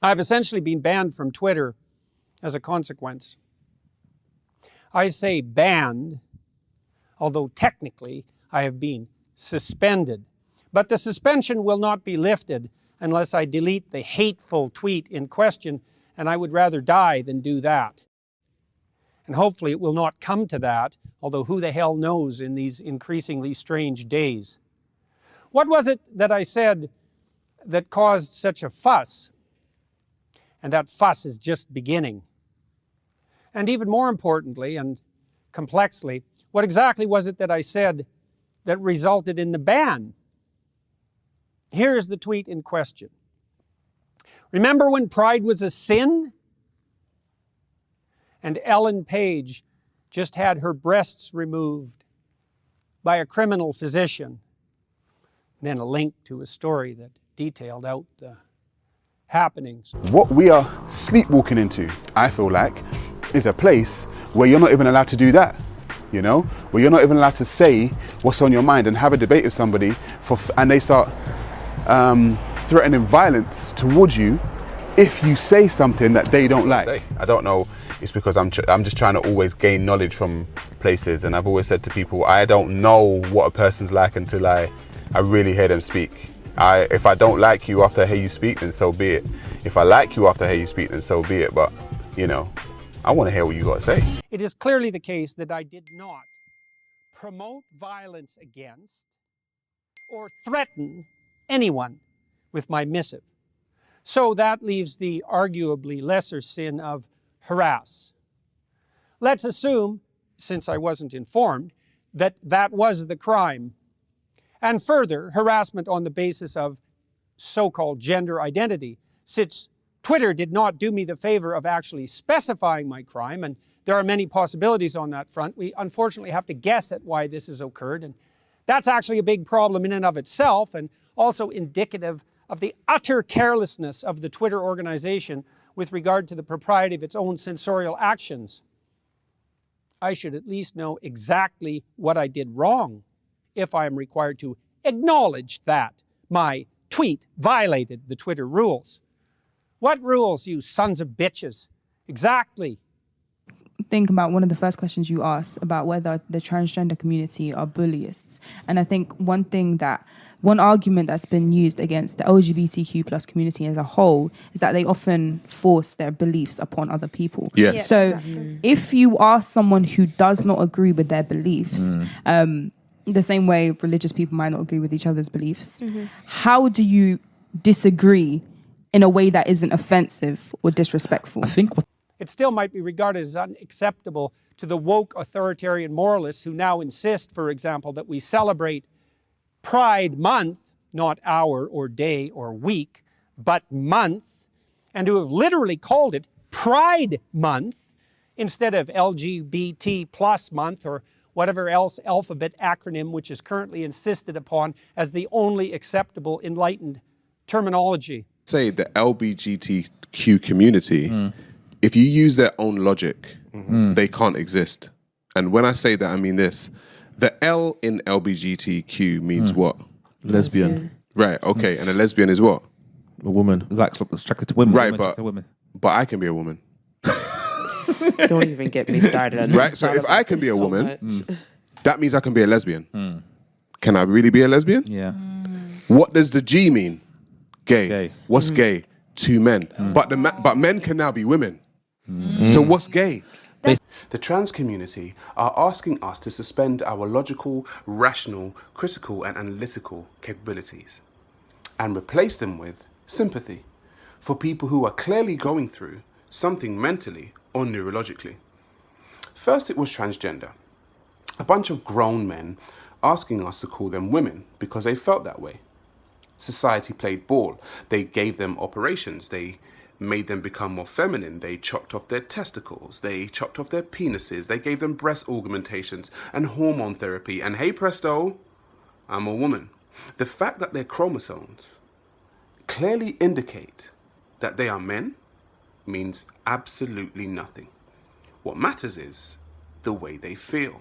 I've essentially been banned from Twitter as a consequence. I say banned, although technically I have been suspended. But the suspension will not be lifted unless I delete the hateful tweet in question, and I would rather die than do that. And hopefully it will not come to that, although who the hell knows in these increasingly strange days. What was it that I said that caused such a fuss? And that fuss is just beginning. And even more importantly and complexly, what exactly was it that I said that resulted in the ban? Here is the tweet in question. Remember when pride was a sin? And Ellen Page just had her breasts removed by a criminal physician. Then a link to a story that detailed out the happenings. What we are sleepwalking into, I feel like, is a place where you're not even allowed to do that, you know? Where you're not even allowed to say what's on your mind and have a debate with somebody and they start threatening violence towards you if you say something that they don't like. I don't know, it's because I'm just trying to always gain knowledge from places, and I've always said to people, I don't know what a person's like until I really hear them speak. If I don't like you after I hear you speak, then so be it. If I like you after I hear you speak, then so be it. But, you know, I want to hear what you got to say. It is clearly the case that I did not promote violence against or threaten anyone with my missive. So that leaves the arguably lesser sin of harass. Let's assume, since I wasn't informed, that that was the crime. And further, harassment on the basis of so-called gender identity, since Twitter did not do me the favor of actually specifying my crime, and there are many possibilities on that front. We unfortunately have to guess at why this has occurred, and that's actually a big problem in and of itself, and also indicative of the utter carelessness of the Twitter organization with regard to the propriety of its own censorial actions. I should at least know exactly what I did wrong if I am required to acknowledge that my tweet violated the Twitter rules. What rules, you sons of bitches? Exactly. Think about one of the first questions you asked about whether the transgender community are bullyists. And I think one argument that's been used against the LGBTQ plus community as a whole is that they often force their beliefs upon other people. Yeah. So exactly. If you are someone who does not agree with their beliefs, the same way religious people might not agree with each other's beliefs, how do you disagree in a way that isn't offensive or disrespectful? I think It still might be regarded as unacceptable to the woke authoritarian moralists who now insist, for example, that we celebrate Pride Month, not hour or day or week, but month, and who have literally called it Pride Month instead of LGBT plus month or whatever else alphabet acronym which is currently insisted upon as the only acceptable enlightened terminology. Say the LGBTQ community, if you use their own logic, they can't exist. And when I say that, I mean this. The L in LGBTQ means what? lesbian. Right, okay. And a lesbian is what? A woman. Like attracted to women. Right, women, to women. but I can be a woman. Don't even get me started on Right, so if I can be a woman, that means I can be a lesbian. Can I really be a lesbian? Yeah. What does the G mean? Gay. Gay. What's gay? Two men. But men can now be women. So what's gay? The trans community are asking us to suspend our logical, rational, critical and analytical capabilities and replace them with sympathy for people who are clearly going through something mentally or neurologically. First it was transgender, a bunch of grown men asking us to call them women because they felt that way. Society played ball. They gave them operations. They made them become more feminine. They chopped off their testicles. They chopped off their penises. They gave them breast augmentations and hormone therapy. And hey presto, I'm a woman. The fact that their chromosomes clearly indicate that they are men means absolutely nothing. What matters is the way they feel.